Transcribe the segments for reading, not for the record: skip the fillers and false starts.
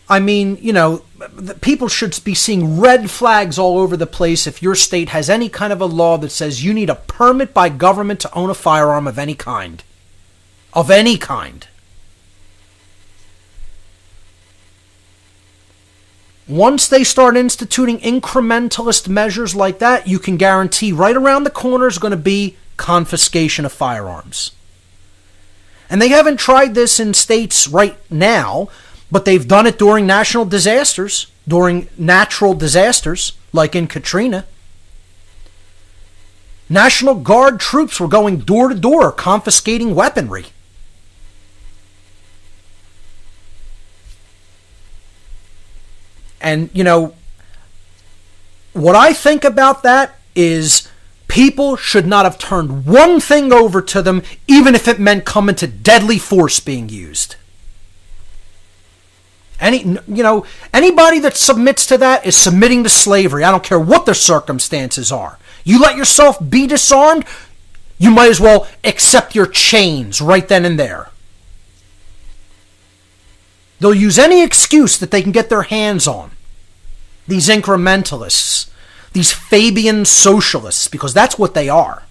I mean, people should be seeing red flags all over the place if your state has any kind of a law that says you need a permit by government to own a firearm of any kind. Of any kind. Once they start instituting incrementalist measures like that, you can guarantee right around the corner is going to be confiscation of firearms. And they haven't tried this in states right now, but they've done it during national disasters, during natural disasters, like in Katrina. National Guard troops were going door to door confiscating weaponry. And, what I think about that is people should not have turned one thing over to them, even if it meant coming to deadly force being used. Anybody that submits to that is submitting to slavery. I don't care what their circumstances are. You let yourself be disarmed, you might as well accept your chains right then and there. They'll use any excuse that they can get their hands on. These incrementalists, these Fabian socialists, because that's what they are.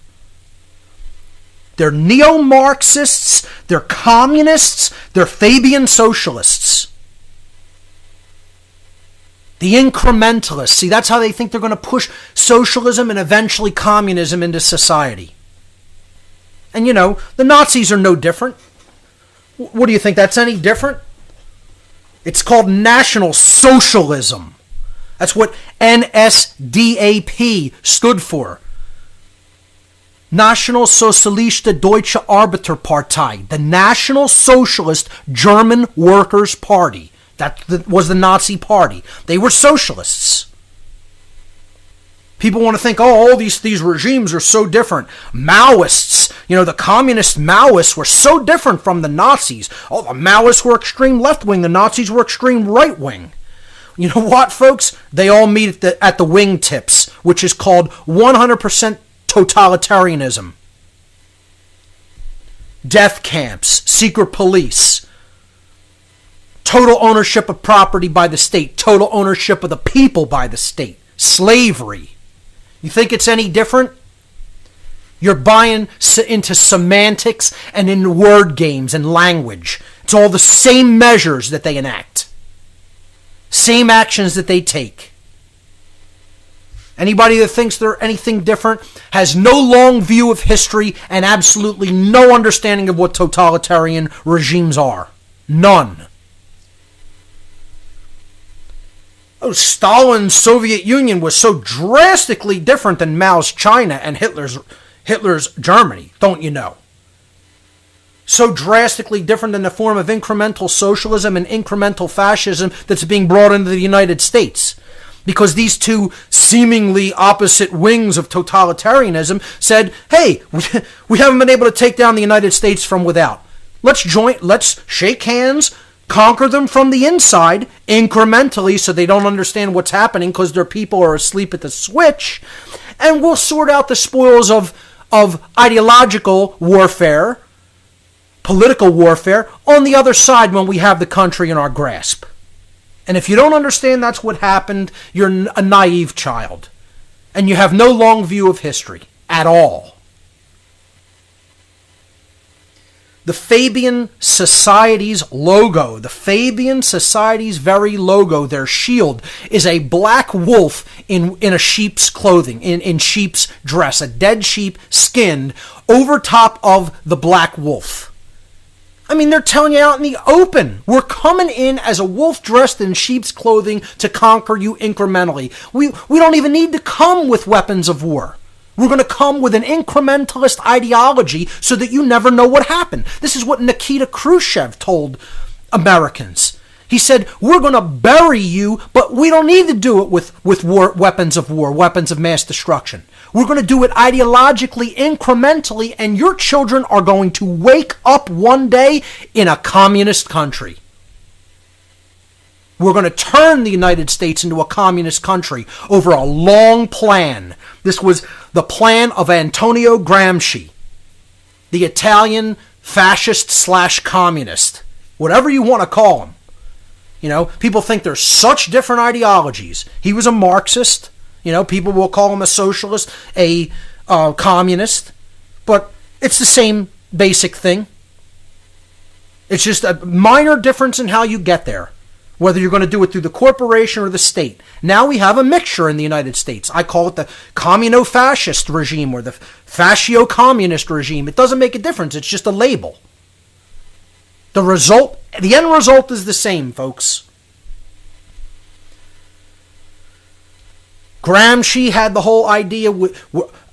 They're neo-Marxists, they're communists, they're Fabian socialists. The incrementalists, see, that's how they think they're going to push socialism and eventually communism into society. And the Nazis are no different. What do you think, that's any different? It's called National Socialism. That's what NSDAP stood for. National Sozialistische Deutsche Arbeiterpartei, the National Socialist German Workers' Party. That was the Nazi party. They were socialists. People want to think, all these regimes are so different. Maoists, the communist Maoists were so different from the Nazis. Oh, the Maoists were extreme left-wing. The Nazis were extreme right-wing. You know what, folks? They all meet at the wingtips, which is called 100% totalitarianism. Death camps, secret police, total ownership of property by the state, total ownership of the people by the state, slavery. You think it's any different? You're buying into semantics and in word games and language. It's all the same measures that they enact. Same actions that they take. Anybody that thinks they're anything different has no long view of history and absolutely no understanding of what totalitarian regimes are. None. Oh, Stalin's Soviet Union was so drastically different than Mao's China and Hitler's Germany, don't you know? So drastically different than the form of incremental socialism and incremental fascism that's being brought into the United States. Because these two seemingly opposite wings of totalitarianism said, hey, we haven't been able to take down the United States from without. Let's shake hands, conquer them from the inside incrementally so they don't understand what's happening because their people are asleep at the switch, and we'll sort out the spoils of ideological warfare, political warfare, on the other side when we have the country in our grasp. And if you don't understand that's what happened, you're a naive child. And you have no long view of history at all. The Fabian Society's logo, the Fabian Society's very logo, their shield, is a black wolf in a sheep's clothing, in sheep's dress, a dead sheep skinned over top of the black wolf. I mean, they're telling you out in the open, we're coming in as a wolf dressed in sheep's clothing to conquer you incrementally. We don't even need to come with weapons of war. We're going to come with an incrementalist ideology so that you never know what happened. This is what Nikita Khrushchev told Americans. He said, we're going to bury you, but we don't need to do it with weapons of war, weapons of mass destruction. We're going to do it ideologically, incrementally, and your children are going to wake up one day in a communist country. We're going to turn the United States into a communist country over a long plan. This was the plan of Antonio Gramsci, the Italian fascist / communist, whatever you want to call him. You know, people think there's such different ideologies. He was a Marxist. You know, people will call him a socialist, a communist. But it's the same basic thing. It's just a minor difference in how you get there, whether you're going to do it through the corporation or the state. Now we have a mixture in the United States. I call it the communo-fascist regime or the fascio-communist regime. It doesn't make a difference. It's just a label. The end result is the same, folks. Gramsci had the whole idea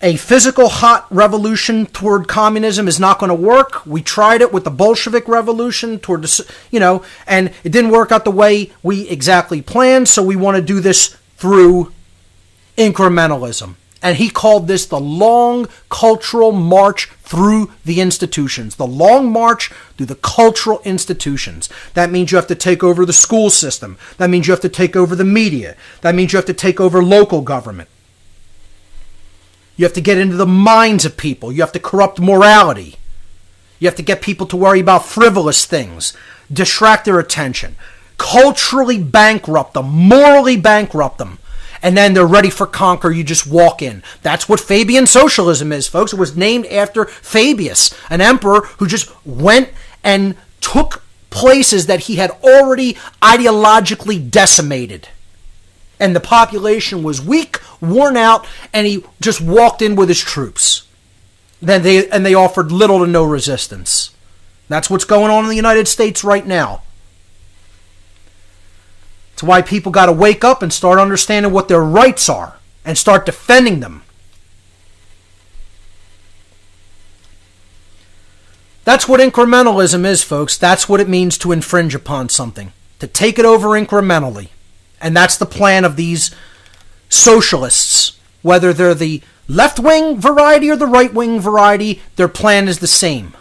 a physical hot revolution toward communism is not going to work. We tried it with the Bolshevik revolution toward the, and it didn't work out the way we exactly planned. So we want to do this through incrementalism. And he called this the long cultural march through the institutions. The long march through the cultural institutions. That means you have to take over the school system. That means you have to take over the media. That means you have to take over local government. You have to get into the minds of people. You have to corrupt morality. You have to get people to worry about frivolous things, distract their attention, culturally bankrupt them, morally bankrupt them. And then they're ready for conquer. You just walk in. That's what Fabian socialism is, folks. It was named after Fabius, an emperor who just went and took places that he had already ideologically decimated. And the population was weak, worn out, and he just walked in with his troops. Then they offered little to no resistance. That's what's going on in the United States right now. It's why people got to wake up and start understanding what their rights are and start defending them. That's what incrementalism is, folks. That's what it means to infringe upon something, to take it over incrementally. And that's the plan of these socialists. Whether they're the left-wing variety or the right-wing variety, their plan is the same.